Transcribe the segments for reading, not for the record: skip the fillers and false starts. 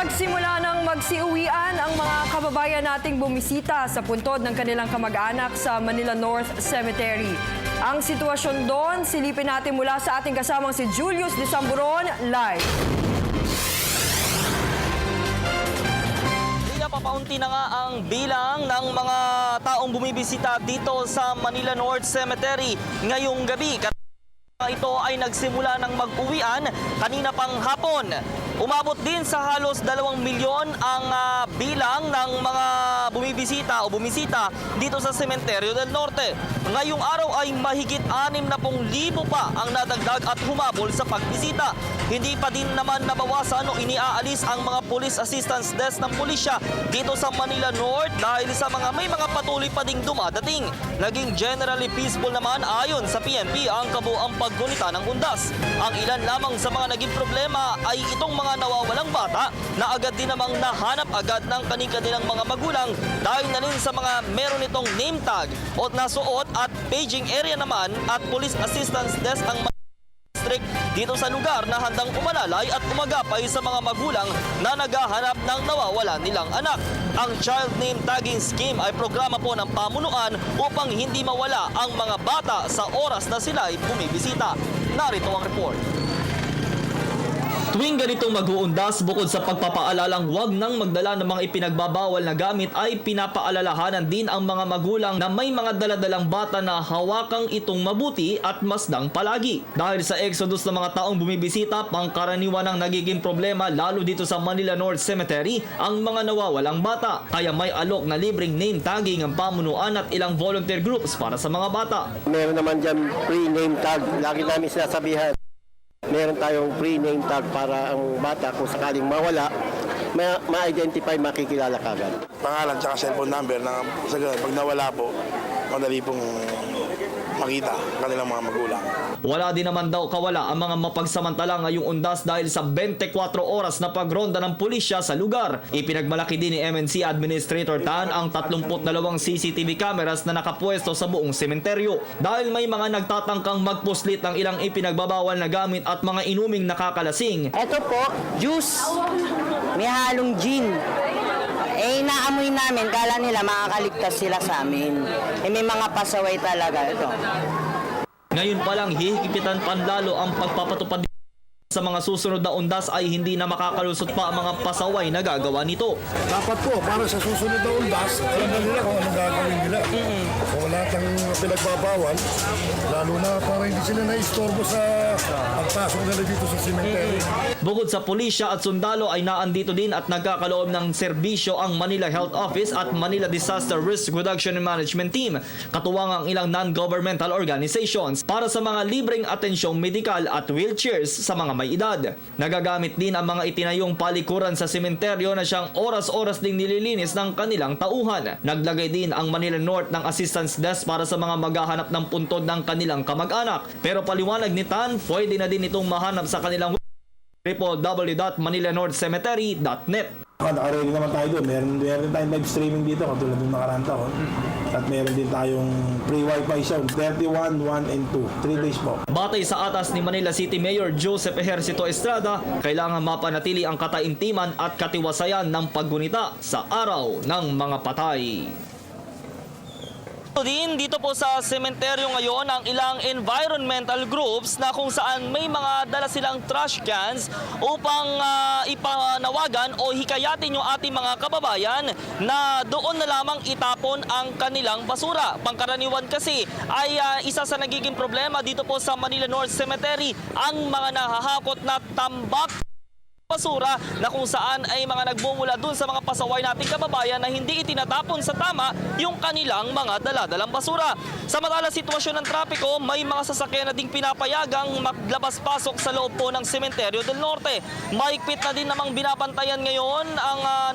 Nagsimula ng magsiuwian ang mga kababayan nating bumisita sa puntod ng kanilang kamag-anak sa Manila North Cemetery. Ang sitwasyon doon, silipin natin mula sa ating kasamang si Julius de Samburon live. Papaunti na nga ang bilang ng mga taong bumibisita dito sa Manila North Cemetery ngayong gabi. Ito ay nagsimula ng mag-uwian kanina pang hapon. Umabot din sa halos 2 milyon ang bilang ng mga bumibisita o bumisita dito sa Cementerio del Norte. Ngayong araw ay mahigit 60,000 pa ang nadagdag at humabol sa pagbisita. Hindi pa din naman nabawasan o iniaalis ang mga police assistance desk ng pulisya dito sa Manila North dahil sa may mga patuloy pa ding dumadating. Naging generally peaceful naman ayon sa PNP ang kabuang paggunita ng undas. Ang ilan lamang sa mga naging problema ay itong mga nawawalang bata na agad din namang nahanap agad ng kanilang mga magulang dahil na rin sa mga meron itong name tag o nasuot at paging area naman at police assistance desk ang dito sa lugar na handang umalalay at umagapay sa mga magulang na naghahanap ng nawawala nilang anak. Ang Child Name Tagging Scheme ay programa po ng pamunuan upang hindi mawala ang mga bata sa oras na sila ay bumibisita. Narito ang report. Tuwing ganitong mag-uundas, bukod sa pagpapaalalang huwag nang magdala ng mga ipinagbabawal na gamit ay pinapaalalahanan din ang mga magulang na may mga daladalang bata na hawakang itong mabuti at masdang palagi. Dahil sa exodus ng mga taong bumibisita, pangkaraniwan ang nagiging problema lalo dito sa Manila North Cemetery ang mga nawawalang bata. Kaya may alok na libreng name tagging ang pamunuan at ilang volunteer groups para sa mga bata. Meron naman dyan free name tag. Lagi namin sinasabihan. Meron tayong free name tag para ang bata kung sakaling mawala, ma-identify, makikilala kagad. Pangalan at cellphone number na sa ganun, pag nawala po, madali pong makita kanilang mga magulang. Wala din naman daw kawala ang mga mapagsamantala ngayong undas dahil sa 24 oras na pagronda ng pulisya sa lugar. Ipinagmalaki din ni MNC Administrator Tan ang 32 CCTV cameras na nakapwesto sa buong sementeryo. Dahil may mga nagtatangkang magpuslit ng ilang ipinagbabawal na gamit at mga inuming nakakalasing. Ito po, juice. May halong gin. Inaamoy namin, kala nila makakaligtas sila sa amin. May mga pasaway talaga ito. Ngayon pa lang, hihigitan panlalo ang pagpapatupad sa mga susunod na undas ay hindi na makakalusot pa ang mga pasaway na gagawa nito. Dapat po, para sa susunod na undas, alam na nila kung anong gagawin nila. Kung wala tang pinagbabawal, lalo na para hindi sila na-istorbo sa pagpasok nila dito sa cemetery. Bukod sa pulisya at sundalo ay naandito din at nagkakaloob ng serbisyo ang Manila Health Office at Manila Disaster Risk Reduction and Management Team, katuwang ang ilang non-governmental organizations para sa mga libreng atensyong medikal at wheelchairs sa mga may edad. Nagagamit din ang mga itinayong palikuran sa sementeryo na siyang oras-oras ding nililinis ng kanilang tauhan. Naglagay din ang Manila North ng assistance desk para sa mga maghahanap ng puntod ng kanilang kamag-anak. Pero paliwanag ni Tan, pwede na din itong mahanap sa kanilang www.manilanorthcemetery.net. Nakaready naman tayo doon. Meron tayong live streaming dito katulad ng nakaraan taon. At meron din tayong free wifi zone 31, 1, and 2. 3 days po. Batay sa atas ni Manila City Mayor Joseph Ejercito Estrada, kailangan mapanatili ang kataimtiman at katiwasayan ng paggunita sa araw ng mga patay. Din dito po sa sementeryo ngayon ang ilang environmental groups na kung saan may mga dala silang trash cans upang ipanawagan o hikayatin yung ating mga kababayan na doon na lamang itapon ang kanilang basura. Pangkaraniwan kasi ay isa sa nagiging problema dito po sa Manila North Cemetery ang mga nahahakot na tambak basura na kung saan ay mga nagmumula dun sa mga pasaway nating kababayan na hindi itinatapon sa tama yung kanilang mga daladalang basura. Samantala sitwasyon ng trapiko, may mga sasakyan na ding pinapayagang maglabas-pasok sa loob po ng Cementerio del Norte. Mahigpit na din namang binabantayan ngayon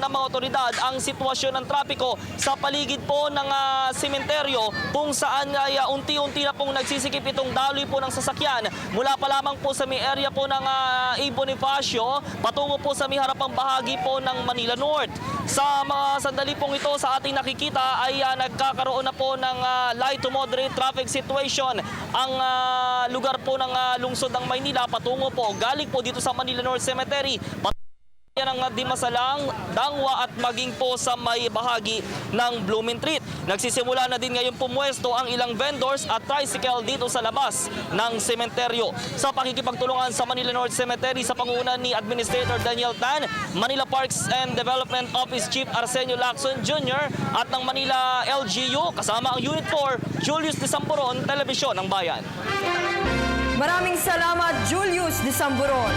ng mga otoridad ang sitwasyon ng trapiko sa paligid po ng sementeryo kung saan ay unti-unti na pong nagsisikip itong daloy po ng sasakyan mula pa lamang po sa may area po ng A. Bonifacio patungo po sa may harapang bahagi po ng Manila North. Sa mga sandali pong ito sa ating nakikita ay nagkakaroon na po ng light to moderate traffic situation ang lugar po ng lungsod ng Maynila patungo po galing po dito sa Manila North Cemetery. Yan ang mga Dimasalang, Dangwa at maging po sa may bahagi ng Blumentritt. Nagsisimula na din ngayon pumwesto ang ilang vendors at tricycle dito sa labas ng sementeryo. Sa pakikipagtulungan sa Manila North Cemetery sa pangunguna ni Administrator Daniel Tan, Manila Parks and Development Office Chief Arsenio Lacson Jr. at ng Manila LGU kasama ang Unit 4, Julius de Samburon, Telebisyon ng Bayan. Maraming salamat, Julius de Samburon.